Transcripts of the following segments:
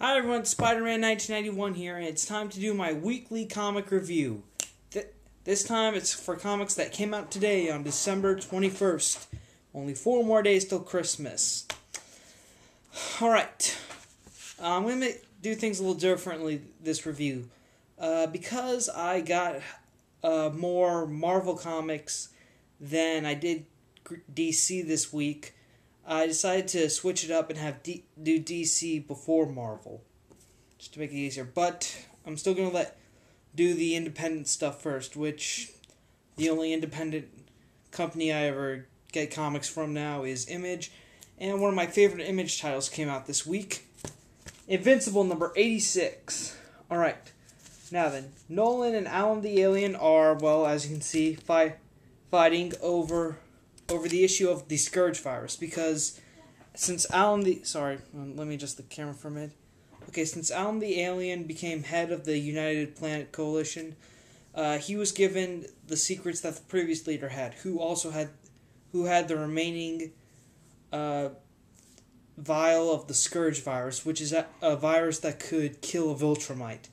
Hi everyone, Spider-Man 1991 here, and it's time to do my weekly comic review. This time it's for comics that came out today on December 21st. Only 4 more days till Christmas. Alright, I'm going to do things a little differently this review. Because I got more Marvel comics than I did DC this week, I decided to switch it up and have do DC before Marvel, just to make it easier. But I'm still going to do the independent stuff first, which the only independent company I ever get comics from now is Image. And one of my favorite Image titles came out this week, Invincible number 86. Alright, now then, Nolan and Alan the Alien are, well, as you can see, fighting over the issue of the Scourge virus, because since Alan the... Sorry, let me adjust the camera for a minute. Okay, since Alan the Alien became head of the United Planet Coalition, he was given the secrets that the previous leader had, who had the remaining vial of the Scourge virus, which is a virus that could kill a Viltrumite.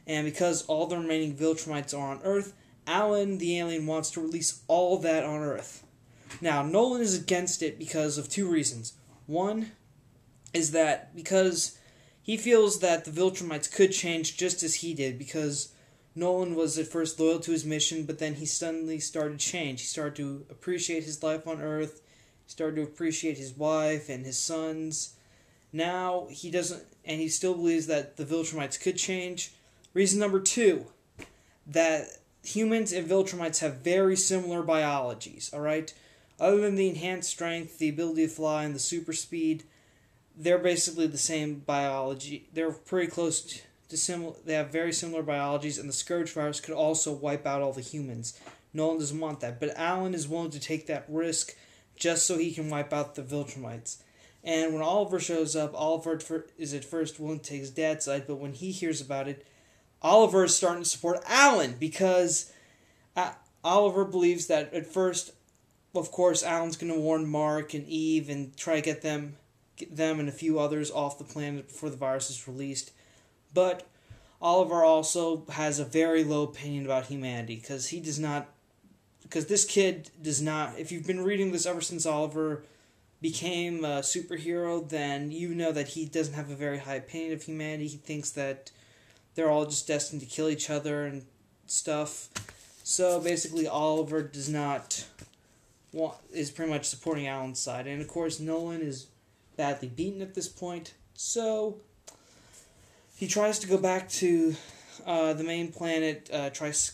And because all the remaining Viltrumites are on Earth, Alan the Alien wants to release all that on Earth. Now, Nolan is against it because of 2 reasons. One is that because he feels that the Viltrumites could change just as he did, because Nolan was at first loyal to his mission, but then he suddenly started to change. He started to appreciate his life on Earth, he started to appreciate his wife and his sons. Now, he doesn't, and he still believes that the Viltrumites could change. Reason number 2, that humans and Viltrumites have very similar biologies, alright? Other than the enhanced strength, the ability to fly, and the super speed, they're basically the same biology. They're pretty close to similar. They have very similar biologies, and the Scourge virus could also wipe out all the humans. Nolan doesn't want that, but Alan is willing to take that risk just so he can wipe out the Viltrumites. And when Oliver shows up, Oliver is at first willing to take his dad's side, but when he hears about it, Oliver is starting to support Alan, because Oliver believes that at first, of course, Alan's going to warn Mark and Eve and try to get them and a few others off the planet before the virus is released. But Oliver also has a very low opinion about humanity, because this kid does not, if you've been reading this ever since Oliver became a superhero, then you know that he doesn't have a very high opinion of humanity. He thinks that they're all just destined to kill each other and stuff. So basically Oliver is pretty much supporting Alan's side. And of course Nolan is badly beaten at this point, so he tries to go back to the main planet, can't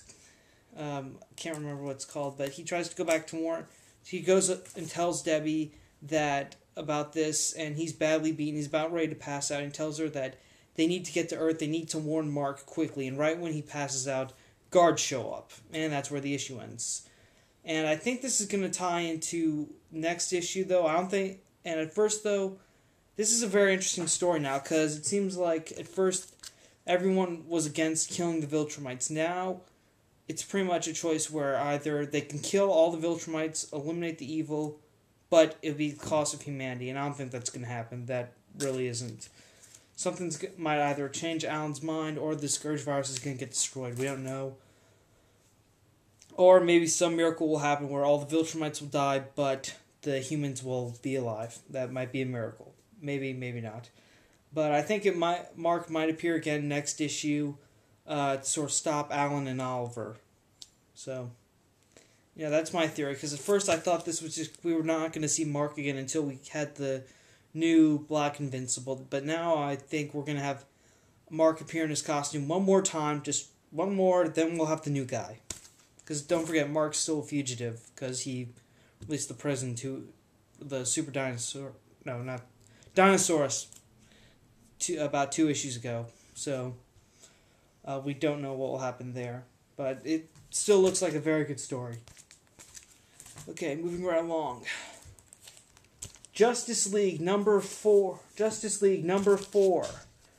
remember what it's called, but he tries to go back to warn. He goes up and tells Debbie that about this, and he's badly beaten, he's about ready to pass out, and tells her that they need to get to Earth, they need to warn Mark quickly, and right when he passes out, guards show up, and that's where the issue ends. And I think this is going to tie into next issue, though. And at first, though, this is a very interesting story now, because it seems like at first everyone was against killing the Viltrumites. Now, it's pretty much a choice where either they can kill all the Viltrumites, eliminate the evil, but it would be the cost of humanity, and I don't think that's going to happen. That really isn't. Something might either change Alan's mind, or the Scourge virus is going to get destroyed. We don't know. Or maybe some miracle will happen where all the Viltrumites will die, but the humans will be alive. That might be a miracle. Maybe, maybe not. But I think Mark might appear again next issue to sort of stop Alan and Oliver. So, yeah, that's my theory. Because at first I thought this was just, we were not going to see Mark again until we had the new Black Invincible. But now I think we're going to have Mark appear in his costume one more time. Just one more, then we'll have the new guy. Because don't forget, Mark's still a fugitive, because he released the prison to the super dinosaur... No, not... Dinosaurus. About 2 issues ago. So, we don't know what will happen there. But it still looks like a very good story. Okay, moving right along. Justice League number 4.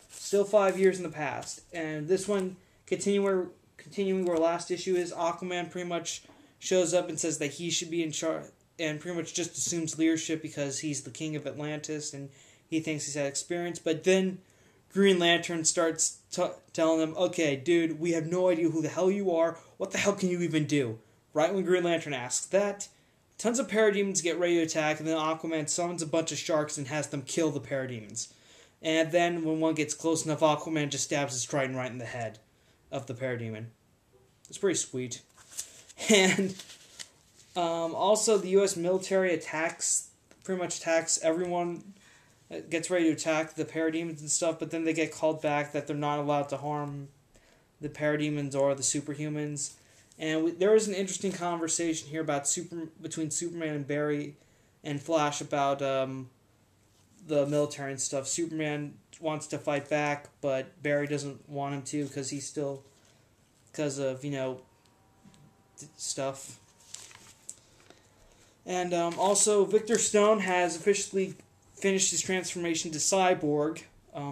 Still 5 years in the past. And this one, continuing where last issue is, Aquaman pretty much shows up and says that he should be in charge, and pretty much just assumes leadership because he's the king of Atlantis and he thinks he's had experience. But then Green Lantern starts telling them, okay, dude, we have no idea who the hell you are. What the hell can you even do? Right when Green Lantern asks that, tons of parademons get ready to attack, and then Aquaman summons a bunch of sharks and has them kill the parademons. And then when one gets close enough, Aquaman just stabs his trident right in the head of the parademon. It's pretty sweet. And also the U.S. military pretty much attacks everyone, gets ready to attack the parademons and stuff, but then they get called back that they're not allowed to harm the parademons or the superhumans. And there was an interesting conversation here about between Superman and Barry and Flash about the military and stuff. Superman wants to fight back, but Barry doesn't want him to because of, stuff. And also, Victor Stone has officially finished his transformation to Cyborg.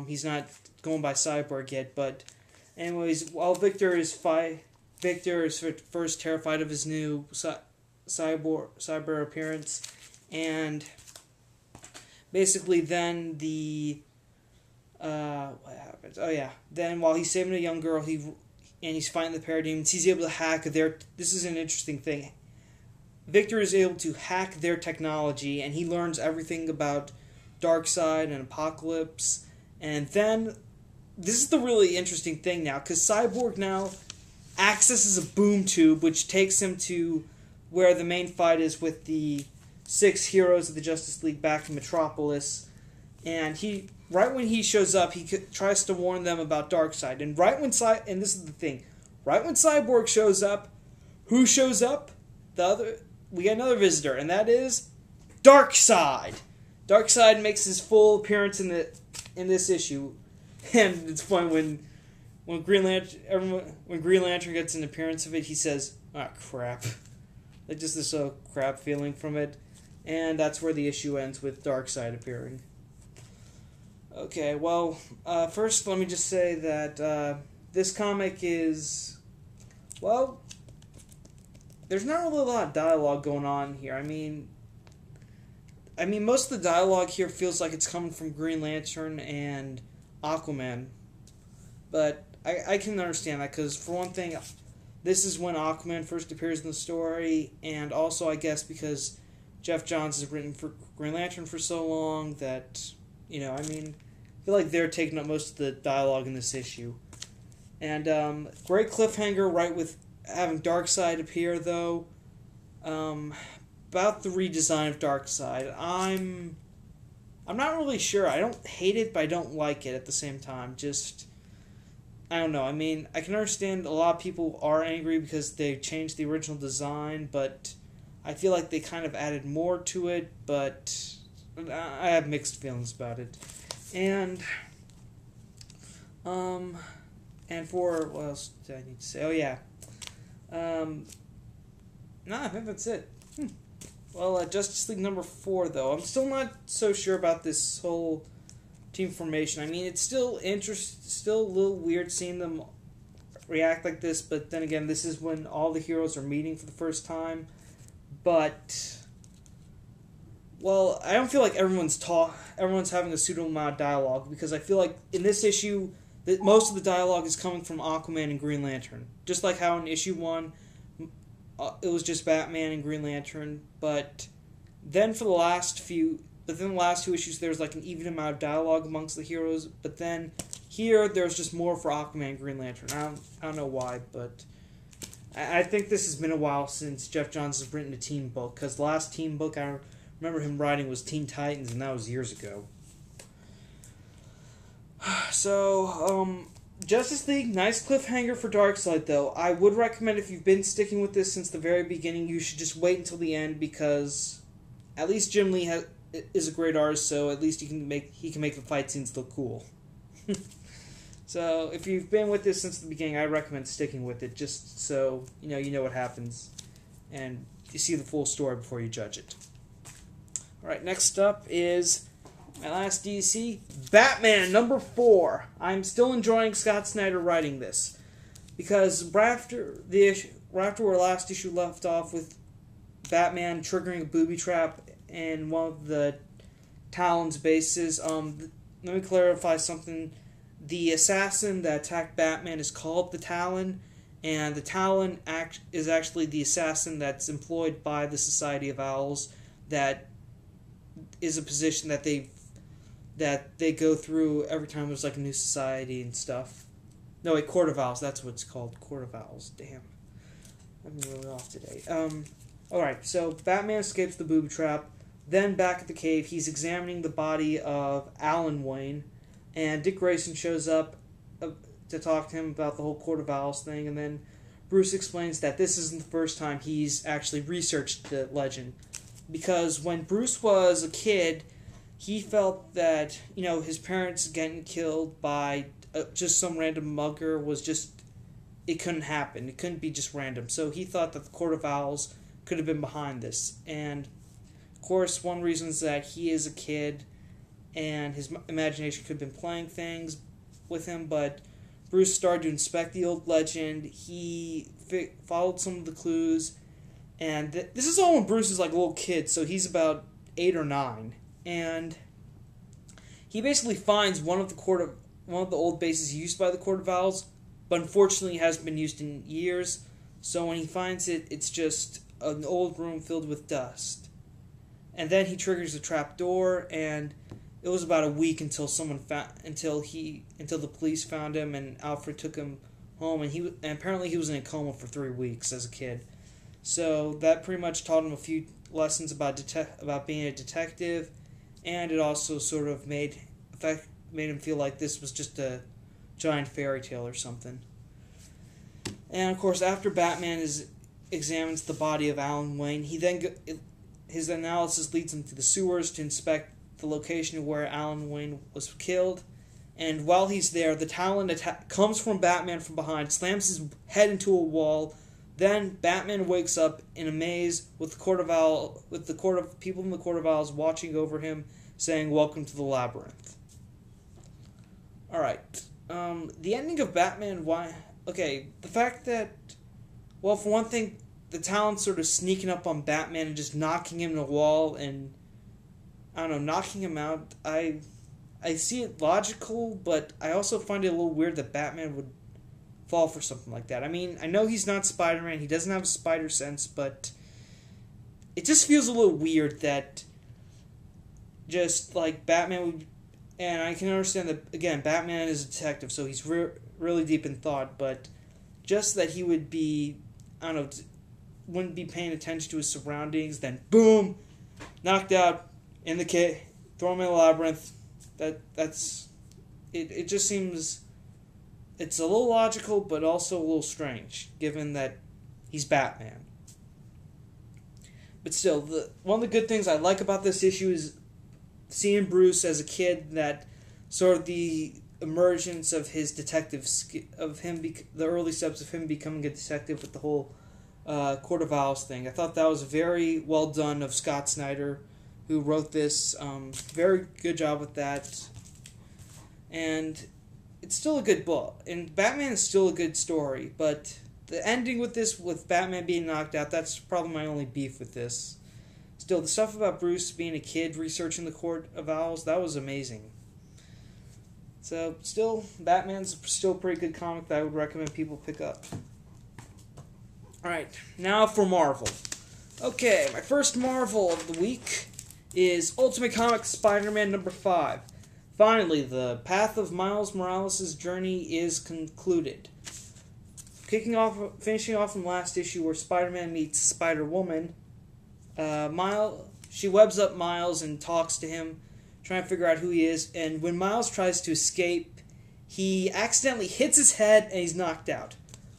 He's not going by Cyborg yet, but anyways, while Victor is first terrified of his new cyber appearance, and basically then what happens? Oh yeah, then while he's saving a young girl, he's fighting the parademons, he's able to hack this is an interesting thing. Victor is able to hack their technology, and he learns everything about Darkseid and Apocalypse. And then, this is the really interesting thing now, because Cyborg now accesses a boom tube, which takes him to where the main fight is with the 6 heroes of the Justice League back in Metropolis. And right when he shows up, he tries to warn them about Darkseid. And and this is the thing, right when Cyborg shows up, who shows up? We get another visitor, and that is Darkseid. Darkseid makes his full appearance in this issue, and it's funny when Green Lantern gets an appearance of it, he says, "Ah, crap," like just this crap feeling from it, and that's where the issue ends with Darkseid appearing. Okay, well, first let me just say that this comic is, well, there's not really a lot of dialogue going on here. I mean, most of the dialogue here feels like it's coming from Green Lantern and Aquaman. But I can understand that, because for one thing, this is when Aquaman first appears in the story, and also I guess because Jeff Johns has written for Green Lantern for so long that, I feel like they're taking up most of the dialogue in this issue. And great cliffhanger right with having Darkseid appear, though. About the redesign of Darkseid, I'm not really sure. I don't hate it, but I don't like it at the same time. Just, I don't know. I mean, I can understand a lot of people are angry because they changed the original design, but I feel like they kind of added more to it, but I have mixed feelings about it. And for, what else did I need to say? Oh, yeah. I think that's it. Well, Justice League number 4, though. I'm still not so sure about this whole team formation. I mean, it's still still a little weird seeing them react like this, but then again, this is when all the heroes are meeting for the first time. But, well, I don't feel like everyone's having a suitable amount of dialogue, because I feel like in this issue, that most of the dialogue is coming from Aquaman and Green Lantern. Just like how in issue 1, it was just Batman and Green Lantern, but then for the last few issues, there's like an even amount of dialogue amongst the heroes, but then here, there's just more for Aquaman and Green Lantern. I don't know why, but I think this has been a while since Jeff Johns has written a team book, because the last team book I remember him writing was Teen Titans, and that was years ago. So, Justice League, nice cliffhanger for Darkseid, though. I would recommend, if you've been sticking with this since the very beginning, you should just wait until the end, because at least Jim Lee is a great artist, so at least he can make the fight scenes look cool. So, if you've been with this since the beginning, I recommend sticking with it, just so you know what happens, and you see the full story before you judge it. Alright, next up is my last DC, Batman number 4. I'm still enjoying Scott Snyder writing this, because right after our last issue left off with Batman triggering a booby trap in one of the Talon's bases, let me clarify something the assassin that attacked Batman is called the Talon, and the Talon is actually the assassin that's employed by the Society of Owls. That is a position that they go through every time there's like a new society and stuff. No, wait, Court of Owls. That's what it's called. Court of Owls. Damn, I'm really off today. Alright, so Batman escapes the booby trap. Then back at the cave, he's examining the body of Alan Wayne, and Dick Grayson shows up to talk to him about the whole Court of Owls thing, and then Bruce explains that this isn't the first time he's actually researched the legend. Because when Bruce was a kid, he felt that, his parents getting killed by just some random mugger was just, it couldn't happen. It couldn't be just random. So he thought that the Court of Owls could have been behind this. And, of course, one reason is that he is a kid, and his imagination could have been playing things with him, but Bruce started to inspect the old legend. He followed some of the clues, and this is all when Bruce is like a little kid, so he's about 8 or 9, and he basically finds one of the old bases used by the Court of Owls, but unfortunately hasn't been used in years. So when he finds it, it's just an old room filled with dust, and then he triggers the trap door, and it was about a week until the police found him, and Alfred took him home, and apparently he was in a coma for 3 weeks as a kid. So that pretty much taught him a few lessons about being a detective, and it also sort of made him feel like this was just a giant fairy tale or something. And of course, after Batman examines the body of Alan Wayne, his analysis leads him to the sewers to inspect the location where Alan Wayne was killed. And while he's there, the Talon comes from Batman from behind, slams his head into a wall. Then Batman wakes up in a maze with the people in the Court of Owls watching over him, saying, "Welcome to the labyrinth." All right. The ending of Batman. Why? Okay. The fact that, well, for one thing, the Talon's sort of sneaking up on Batman and just knocking him in the wall and, I don't know, knocking him out. I see it logical, but I also find it a little weird that Batman would fall for something like that. I mean, I know he's not Spider-Man, he doesn't have a spider sense, but it just feels a little weird that just, like, Batman would... And I can understand that, again, Batman is a detective, so he's really deep in thought, but just that he would be, I don't know, wouldn't be paying attention to his surroundings, then boom, knocked out in the cave, throw him in the labyrinth. That's it just seems, it's a little logical, but also a little strange, given that he's Batman. But still, one of the good things I like about this issue is seeing Bruce as a kid, that sort of the emergence of his detective, the early steps of him becoming a detective with the whole Court of Owls thing. I thought that was very well done of Scott Snyder, who wrote this. Very good job with that. And it's still a good book. And Batman is still a good story, but the ending with this, with Batman being knocked out, that's probably my only beef with this. Still, the stuff about Bruce being a kid researching the Court of Owls, that was amazing. So, still, Batman's still a pretty good comic that I would recommend people pick up. Alright, now for Marvel. Okay, my first Marvel of the week is Ultimate Comics Spider-Man number 5. Finally, the path of Miles Morales' journey is concluded. Finishing off from last issue where Spider-Man meets Spider-Woman, she webs up Miles and talks to him, trying to figure out who he is, and when Miles tries to escape, he accidentally hits his head and he's knocked out.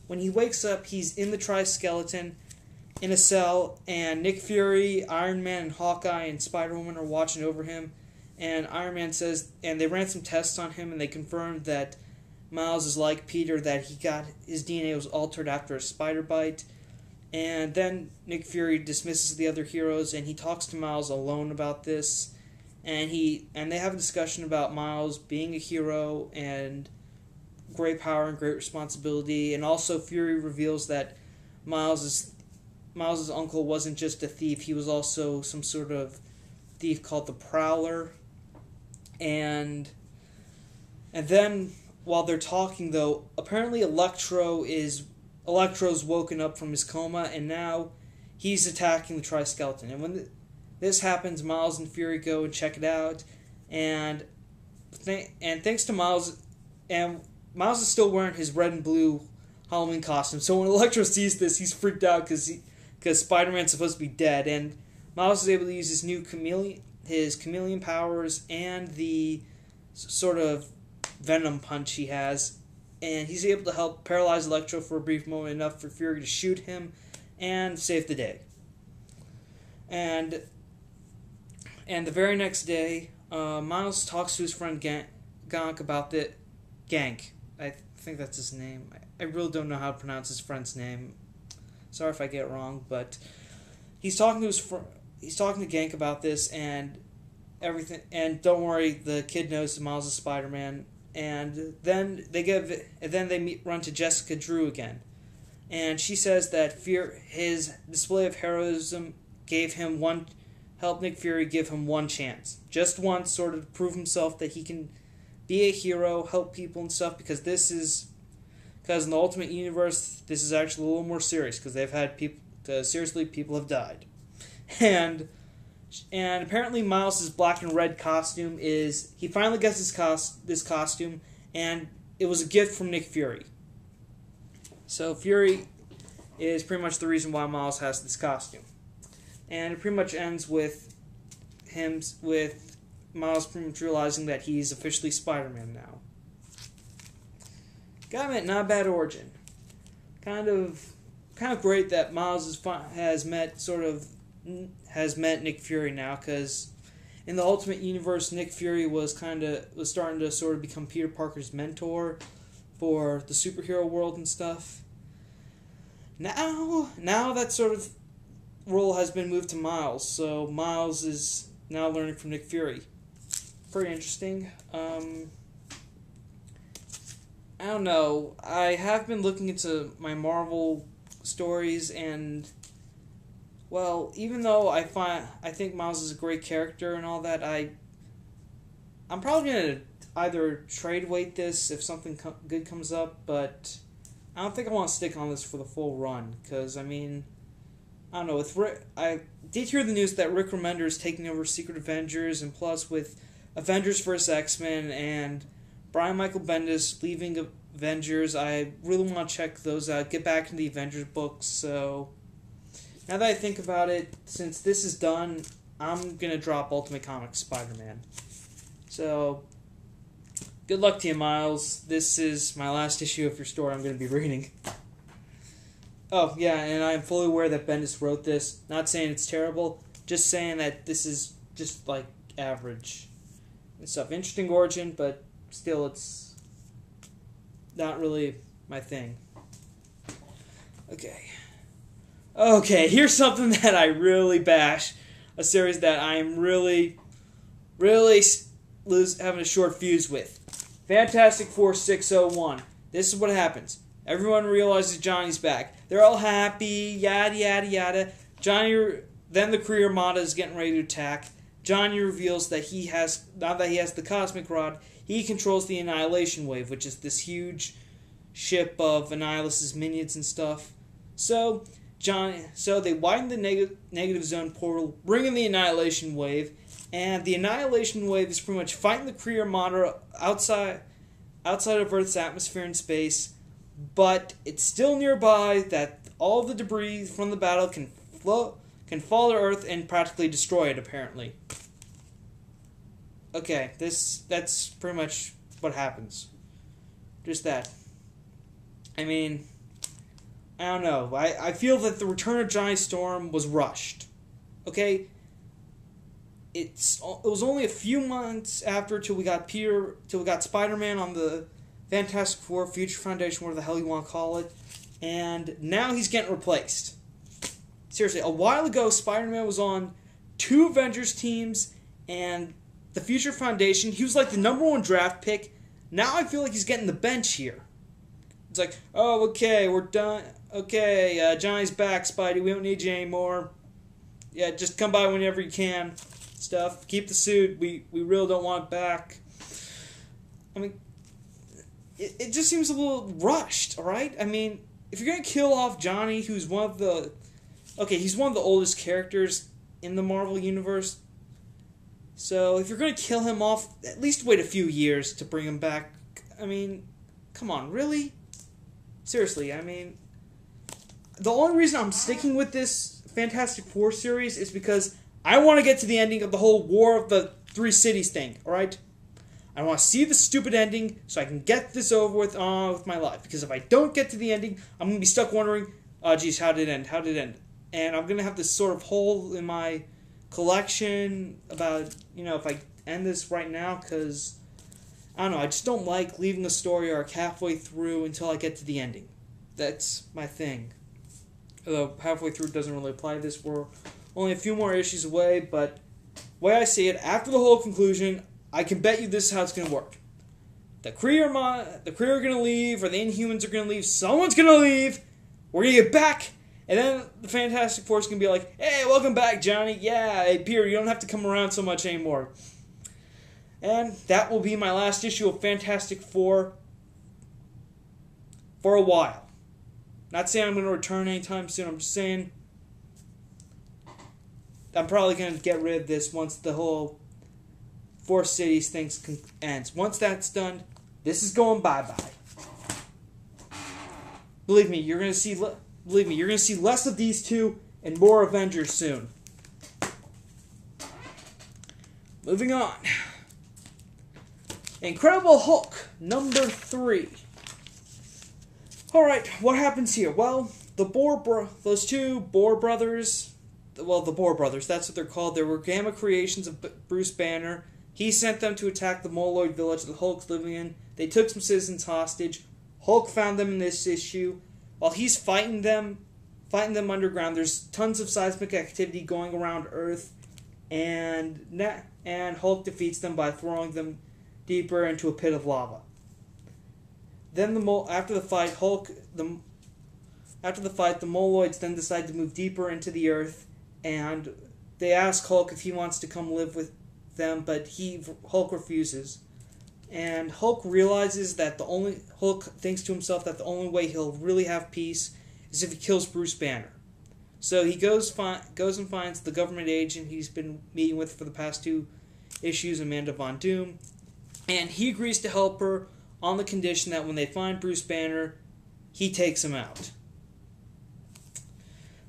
When he wakes up, he's in the Tri-Skeleton, in a cell, and Nick Fury, Iron Man, and Hawkeye, and Spider-Woman are watching over him, and Iron Man says, and they ran some tests on him, and they confirmed that Miles is like Peter, that his DNA was altered after a spider bite. And then Nick Fury dismisses the other heroes, and he talks to Miles alone about this, and they have a discussion about Miles being a hero and great power and great responsibility. And also Fury reveals that Miles's uncle wasn't just a thief; he was also some sort of thief called the Prowler. And then while they're talking, though, apparently Electro's woken up from his coma, and now he's attacking the Tri-Skeleton. And when this happens, Miles and Fury go and check it out, and thanks to Miles, and Miles is still wearing his red and blue Halloween costume. So when Electro sees this, he's freaked out because Spider-Man's supposed to be dead, and Miles is able to use his new chameleon powers and the sort of venom punch he has, and he's able to help paralyze Electro for a brief moment, enough for Fury to shoot him and save the day. And the very next day, Miles talks to his friend Gank about the Gank. I think that's his name. I really don't know how to pronounce his friend's name. Sorry if I get it wrong, but he's talking to Gank about this and everything. And don't worry, the kid knows that Miles is Spider-Man. And then they run to Jessica Drew again, and she says that his display of heroism helped Nick Fury give him one chance, just once, sort of to prove himself that he can be a hero, help people and stuff. Because in the Ultimate Universe, this is actually a little more serious, because they've had people have died, and apparently Miles' black and red costume he finally gets this costume, and it was a gift from Nick Fury. So Fury is pretty much the reason why Miles has this costume. And it pretty much ends with Miles pretty much realizing that he's officially Spider-Man now. Gotta admit, not a bad origin. Kind of great that Miles has met Nick Fury now, because in the Ultimate Universe, Nick Fury was starting to sort of become Peter Parker's mentor for the superhero world and stuff. Now that sort of role has been moved to Miles, so Miles is now learning from Nick Fury. Pretty interesting. I don't know. I have been looking into my Marvel stories, and well, even though I think Miles is a great character and all that, I'm probably gonna either trade weight this if something good comes up, but I don't think I want to stick on this for the full run, because I don't know. I did hear the news that Rick Remender is taking over Secret Avengers, and plus with Avengers vs. X-Men and Brian Michael Bendis leaving Avengers, I really want to check those out, get back into the Avengers books. So now that I think about it, since this is done, I'm going to drop Ultimate Comics Spider-Man. So good luck to you, Miles. This is my last issue of your story I'm going to be reading. Oh, yeah, and I'm fully aware that Bendis wrote this. Not saying it's terrible, just saying that this is just, like, average and stuff. Interesting origin, but still it's not really my thing. Okay, here's something that I really bash. A series that I'm really having a short fuse with. Fantastic Four 601. This is what happens. Everyone realizes Johnny's back. They're all happy, yada, yada, yada. Then the Kree Armada is getting ready to attack. Johnny reveals that now that he has the Cosmic Rod, he controls the Annihilation Wave, which is this huge ship of Annihilus' minions and stuff. So they widen the negative zone portal, bring in the Annihilation Wave, and the Annihilation Wave is pretty much fighting the Kree Armada outside of Earth's atmosphere and space, but it's still nearby that all the debris from the battle can fall to Earth and practically destroy it, apparently. Okay, that's pretty much what happens. Just that. I don't know. I feel that the return of Johnny Storm was rushed. Okay? It was only a few months after till we got Spider-Man on the Fantastic Four, Future Foundation, whatever the hell you want to call it, and now he's getting replaced. Seriously, a while ago, Spider-Man was on 2 Avengers teams and the Future Foundation. He was like the #1 draft pick. Now I feel like he's getting the bench here. It's like, oh, okay, we're done. Okay, Johnny's back, Spidey. We don't need you anymore. Yeah, just come by whenever you can. Stuff. Keep the suit. We really don't want it back. it just seems a little rushed, alright? I mean, if you're going to kill off Johnny, who's one of the... Okay, he's one of the oldest characters in the Marvel Universe. So, if you're going to kill him off, at least wait a few years to bring him back. I mean, come on, really? Seriously, I mean... The only reason I'm sticking with this Fantastic Four series is because I want to get to the ending of the whole War of the Three Cities thing, alright? I want to see the stupid ending so I can get this over with my life. Because if I don't get to the ending, I'm going to be stuck wondering, oh geez, how did it end? How did it end? And I'm going to have this sort of hole in my collection about, if I end this right now, because, I don't know, I just don't like leaving a story arc halfway through until I get to the ending. That's my thing. Although halfway through doesn't really apply to this. We're only a few more issues away, but the way I see it, after the whole conclusion, I can bet you this is how it's going to work. The Kree are going to leave, or the Inhumans are going to leave. Someone's going to leave. We're going to get back. And then the Fantastic Four is going to be like, hey, welcome back, Johnny. Yeah, hey, Peter, you don't have to come around so much anymore. And that will be my last issue of Fantastic Four for a while. Not saying I'm going to return anytime soon. I'm just saying I'm probably going to get rid of this once the whole Four Cities thing ends. Once that's done, this is going bye-bye. Believe me, you're going to see less of these two and more Avengers soon. Moving on. Incredible Hulk, number 3. Alright, what happens here? Well, those two Bohr brothers, the Bohr brothers, that's what they're called. They were gamma creations of Bruce Banner. He sent them to attack the Moloid village that Hulk's living in. They took some citizens hostage. Hulk found them in this issue. While he's fighting them underground, there's tons of seismic activity going around Earth, and Hulk defeats them by throwing them deeper into a pit of lava. Then after the fight, the Moloids then decide to move deeper into the Earth, and they ask Hulk if he wants to come live with them, but Hulk refuses. And Hulk thinks to himself that the only way he'll really have peace is if he kills Bruce Banner. So he goes and finds the government agent he's been meeting with for the past 2 issues, Amanda Von Doom, and he agrees to help her on the condition that when they find Bruce Banner, he takes him out.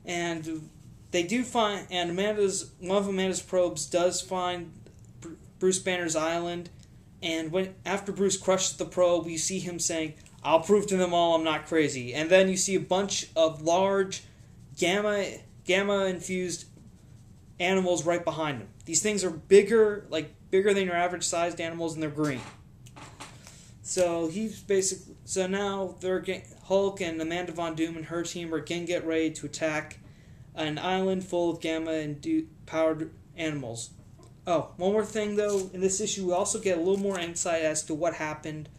And they do find, and one of Amanda's probes does find Bruce Banner's island, and after Bruce crushes the probe, you see him saying, "I'll prove to them all I'm not crazy." And then you see a bunch of large gamma-infused animals right behind him. These things are bigger than your average sized animals, and they're green. So now Hulk and Amanda Von Doom and her team are again get ready to attack an island full of gamma-powered animals. Oh, one more thing though, in this issue we also get a little more insight as to what happened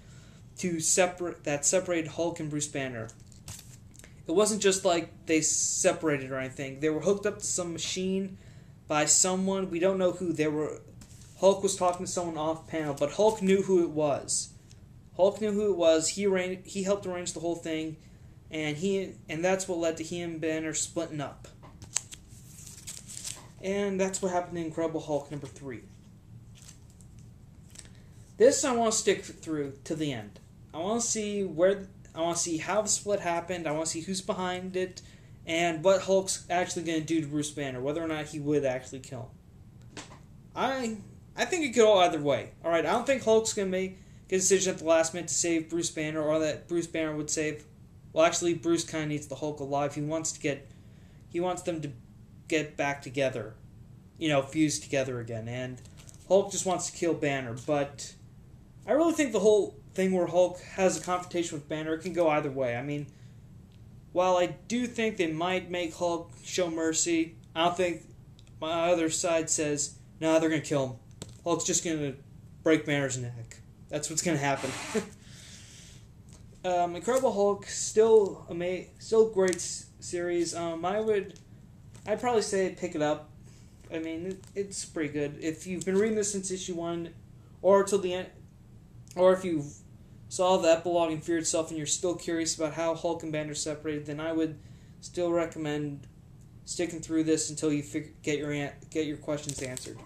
that separated Hulk and Bruce Banner. It wasn't just like they separated or anything. They were hooked up to some machine by someone. We don't know who they were. Hulk was talking to someone off panel, but Hulk knew who it was. He helped arrange the whole thing, and that's what led to he and Banner splitting up. And that's what happened in Incredible Hulk number 3. This I want to stick through to the end. I want to see how the split happened. I want to see who's behind it, and what Hulk's actually going to do to Bruce Banner, whether or not he would actually kill him. I think it could go either way. Alright, I don't think Hulk's going to make a decision at the last minute to save Bruce Banner, or that Bruce Banner would save. Well, actually, Bruce kind of needs the Hulk alive. He wants them to get back together, fused together again. And Hulk just wants to kill Banner. But I really think the whole thing where Hulk has a confrontation with Banner, it can go either way. I mean, while I do think they might make Hulk show mercy, I don't think my other side says, no, they're going to kill him. Hulk's just going to break Banner's neck. That's what's going to happen. Incredible Hulk, still great series. I'd probably say pick it up. I mean, it's pretty good. If you've been reading this since issue 1, or till the end, or if you've saw the epilogue in Fear Itself and you're still curious about how Hulk and Banner separated, then I would still recommend sticking through this until you get your questions answered.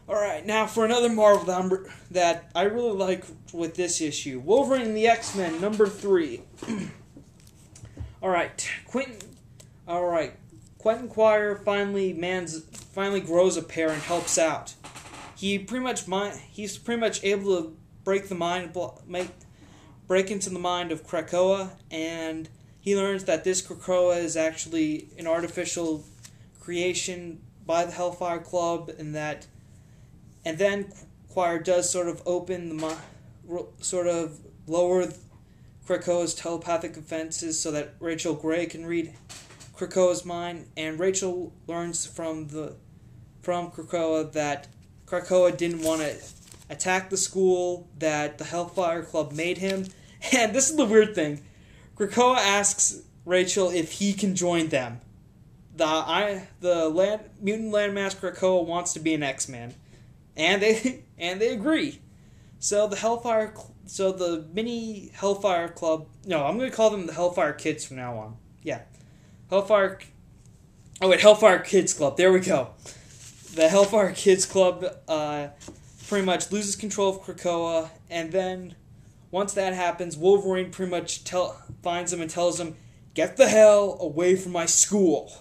Alright, now for another Marvel that I really like with this issue. Wolverine and the X-Men, number 3. Alright, Quentin Quire finally grows a pair and helps out. He's pretty much able to break into the mind of Krakoa, and he learns that this Krakoa is actually an artificial creation by the Hellfire Club, and then Quire does sort of lower Krakoa's telepathic defenses so that Rachel Gray can read Krakoa's mind, and Rachel learns from Krakoa that Krakoa didn't want to attack the school that the Hellfire Club made him. And this is the weird thing. Krakoa asks Rachel if he can join them. The mutant landmass Krakoa wants to be an X-Man. And they agree. So the mini Hellfire Club, no, I'm going to call them the Hellfire Kids from now on. Yeah. Hellfire Kids Club. There we go. The Hellfire Kids Club pretty much loses control of Krakoa, and then once that happens, Wolverine pretty much finds him and tells him, "Get the hell away from my school."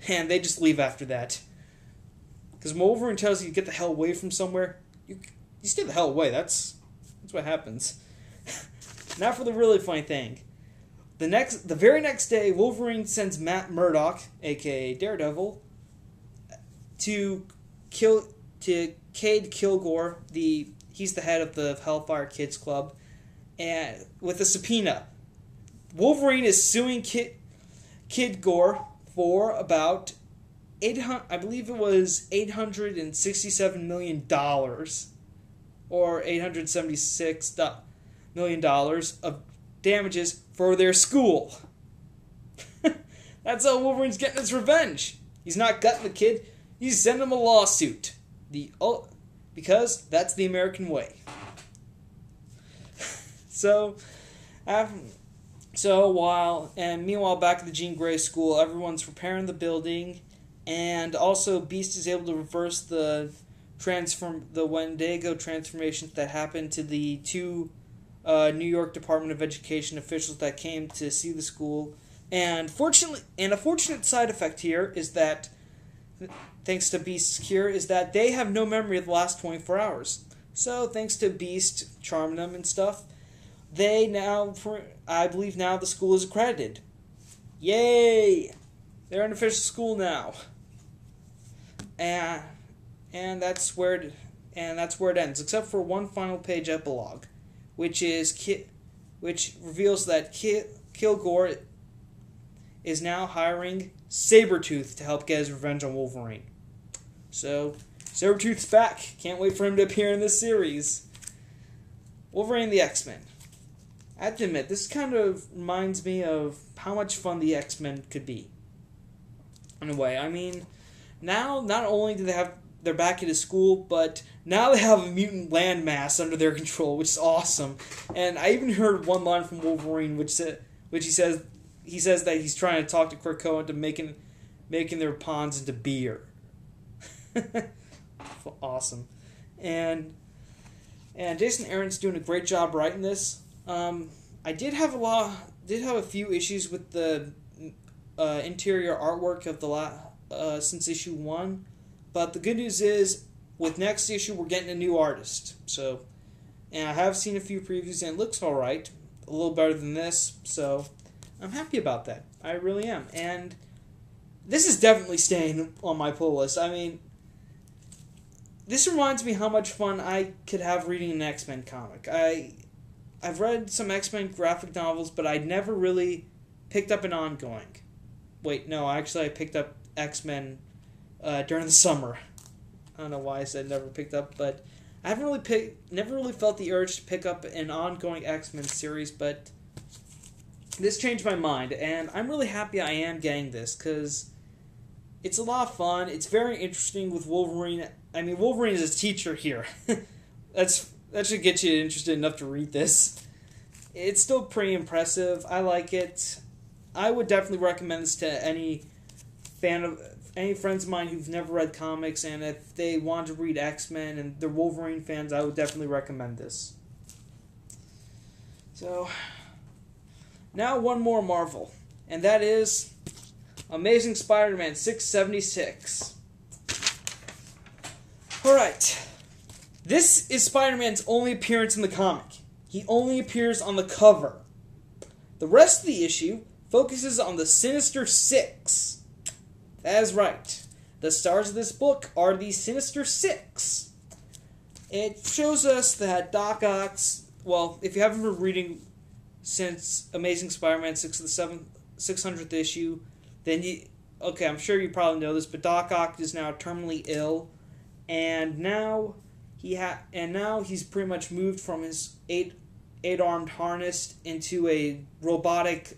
And they just leave after that. Because Wolverine tells you to get the hell away from somewhere, you stay the hell away. That's what happens. Now for the really funny thing. The very next day, Wolverine sends Matt Murdock, aka Daredevil, to Cade Kilgore, he's the head of the Hellfire Kids Club, and with a subpoena. Wolverine is suing Kilgore for about $867 million, or $876 million of damages for their school. That's how Wolverine's getting his revenge. He's not gutting the kid. He's sending him a lawsuit. Because that's the American way. Meanwhile, back at the Jean Grey school, everyone's repairing the building, and also Beast is able to reverse the Wendigo transformations that happened to the two New York Department of Education officials that came to see the school. And a fortunate side effect here is that, thanks to Beast's cure, is that they have no memory of the last 24 hours. So, thanks to Beast charming them and stuff, I believe now the school is accredited. Yay! They're an official school now. And that's where it ends, except for one final page epilogue, which reveals that Kilgore is now hiring Sabretooth to help get his revenge on Wolverine. So, Sabretooth's back. Can't wait for him to appear in this series. Wolverine and the X-Men. I have to admit, this kind of reminds me of how much fun the X-Men could be. In a way, I mean, now not only do they have they're back at his school, but now they have a mutant landmass under their control, which is awesome. And I even heard one line from Wolverine, which he says that he's trying to talk to Krakoa into making their ponds into beer. Awesome. And Jason Aaron's doing a great job writing this. I did have a few issues with the interior artwork of since issue 1, but the good news is with next issue we're getting a new artist. So, and I have seen a few previews and it looks all right, a little better than this. So, I'm happy about that. I really am. And this is definitely staying on my pull list. I mean, this reminds me how much fun I could have reading an X-Men comic. I've read some X-Men graphic novels, but I never really picked up an ongoing. Wait, no, actually I picked up X-Men during the summer. I don't know why I said never picked up, but I never really felt the urge to pick up an ongoing X-Men series, but this changed my mind, and I'm really happy I am getting this, because it's a lot of fun. It's very interesting with Wolverine. I mean, Wolverine is a teacher here. That's that should get you interested enough to read this. It's still pretty impressive. I like it. I would definitely recommend this to any friends of mine who've never read comics, and if they want to read X-Men and they're Wolverine fans, I would definitely recommend this. So, now one more Marvel, and that is Amazing Spider-Man 676. Alright, this is Spider-Man's only appearance in the comic. He only appears on the cover. The rest of the issue focuses on the Sinister Six. That is right. The stars of this book are the Sinister Six. It shows us that Doc Ock, well, if you haven't been reading since Amazing Spider-Man 600th issue, then I'm sure you probably know this, but Doc Ock is now terminally ill, and now he's pretty much moved from his eight-armed harness into a robotic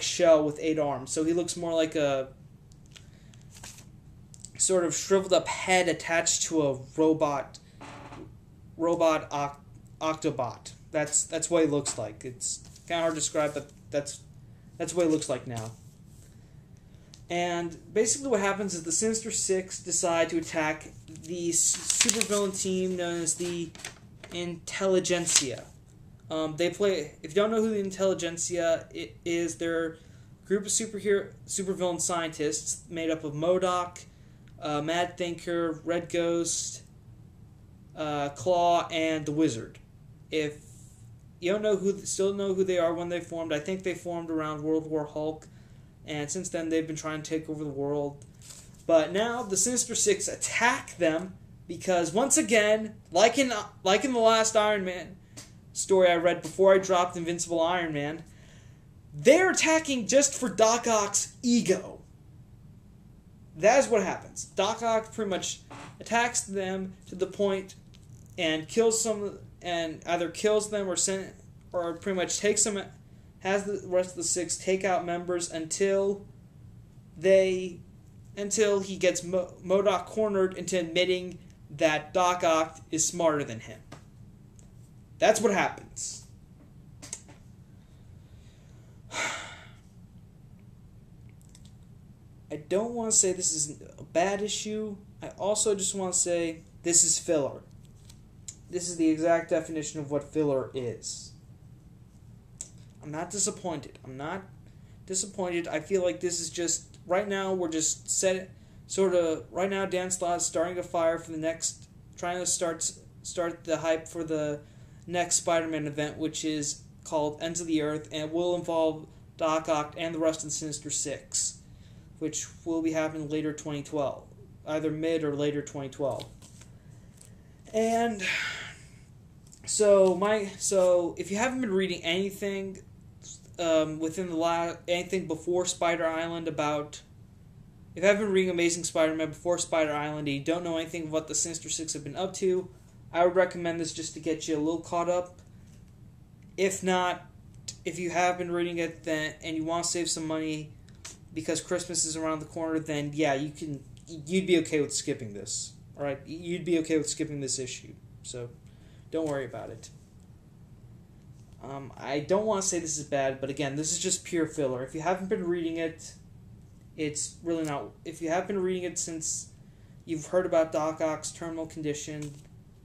shell with 8 arms. So he looks more like a sort of shriveled up head attached to a robot Octobot. That's what he looks like. It's kind of hard to describe, but that's what he looks like now. And basically what happens is the Sinister Six decide to attack the supervillain team known as the Intelligentsia. If you don't know who the Intelligentsia is, they're a group of supervillain scientists made up of MODOK, Mad Thinker, Red Ghost, Claw, and the Wizard. If you still know who they are when they formed, I think they formed around World War Hulk, and since then they've been trying to take over the world. But now the Sinister Six attack them because once again, like in the last Iron Man story I read before I dropped Invincible Iron Man, they're attacking just for Doc Ock's ego. That is what happens. Doc Ock pretty much attacks them to the point and kills either kills them or pretty much takes them, has the rest of the Six take out members until he gets MODOK cornered into admitting that Doc Ock is smarter than him. That's what happens. I don't want to say this is a bad issue. I also just want to say this is filler. This is the exact definition of what filler is. I'm not disappointed. I feel like this is just, right now we're just right now Dan Slott is starting a fire for the next, trying to start the hype for the next Spider-Man event, which is called Ends of the Earth, and will involve Doc Ock and the rest of the Sinister Six, which will be happening later 2012, either mid or later 2012. And so if you haven't been reading anything anything before Spider Island if you haven't been reading Amazing Spider-Man before Spider Island and you don't know anything of what the Sinister Six have been up to, I would recommend this just to get you a little caught up. If not, if you have been reading it and you want to save some money because Christmas is around the corner, then yeah, you'd be okay with skipping this. Alright, you'd be okay with skipping this issue. So, don't worry about it. I don't want to say this is bad, but again, this is just pure filler. If you haven't been reading it, it's really not. If you have been reading it since you've heard about Doc Ock's terminal condition,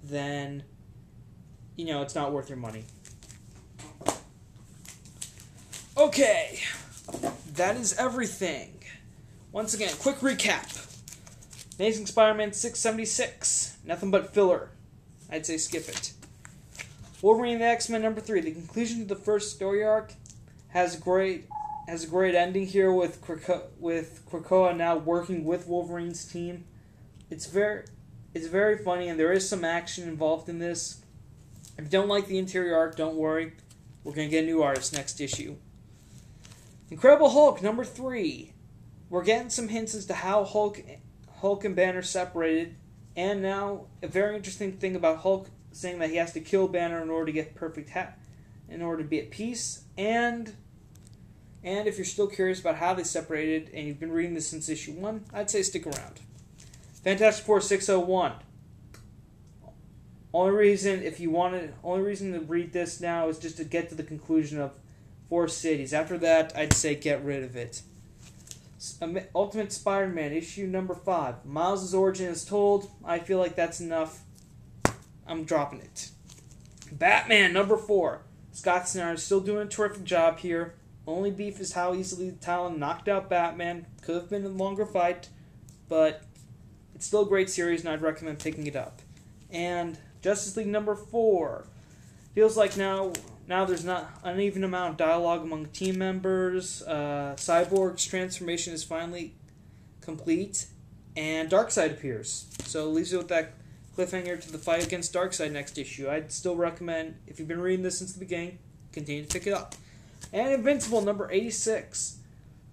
then, it's not worth your money. Okay, that is everything. Once again, quick recap. Amazing Spider-Man 676, nothing but filler. I'd say skip it. Wolverine and the X-Men number 3, the conclusion to the first story arc has a great ending here with Krakoa now working with Wolverine's team. It's very funny, and there is some action involved in this. If you don't like the interior arc, don't worry. We're going to get a new artist next issue. Incredible Hulk number 3. We're getting some hints as to how Hulk and Banner separated, and now a very interesting thing about Hulk saying that he has to kill Banner in order to get in order to be at peace, and if you're still curious about how they separated and you've been reading this since issue 1, I'd say stick around. Fantastic Four 601. Only reason to read this now is just to get to the conclusion of 4 cities. After that, I'd say get rid of it. Ultimate Spider-Man, issue number 5. Miles' origin is told. I feel like that's enough. I'm dropping it. Batman, number 4. Scott Snyder is still doing a terrific job here. Only beef is how easily Talon knocked out Batman. Could have been a longer fight, but it's still a great series, and I'd recommend picking it up. And Justice League number 4. Feels like now there's not an even amount of dialogue among team members. Cyborg's transformation is finally complete, and Darkseid appears. So it leaves you with that cliffhanger to the fight against Darkseid next issue. I'd still recommend, if you've been reading this since the beginning, continue to pick it up. And Invincible number 86.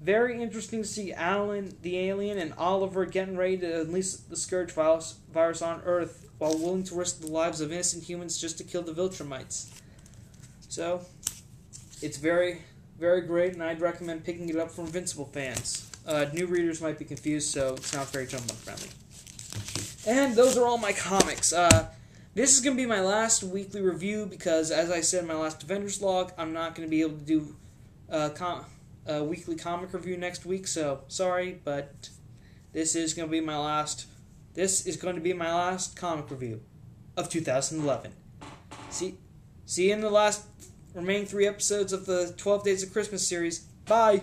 Very interesting to see Alan the alien and Oliver getting ready to unleash the Scourge virus on Earth while willing to risk the lives of innocent humans just to kill the Viltrumites. So, it's very, very great, and I'd recommend picking it up for Invincible fans. New readers might be confused, so it's not very jumbo-friendly. And those are all my comics. This is going to be my last weekly review because, as I said in my last Avengers log, I'm not going to be able to do a weekly comic review next week, so sorry, but this is going to be my last comic review of 2011. See you in the last remaining 3 episodes of the 12 Days of Christmas series. Bye!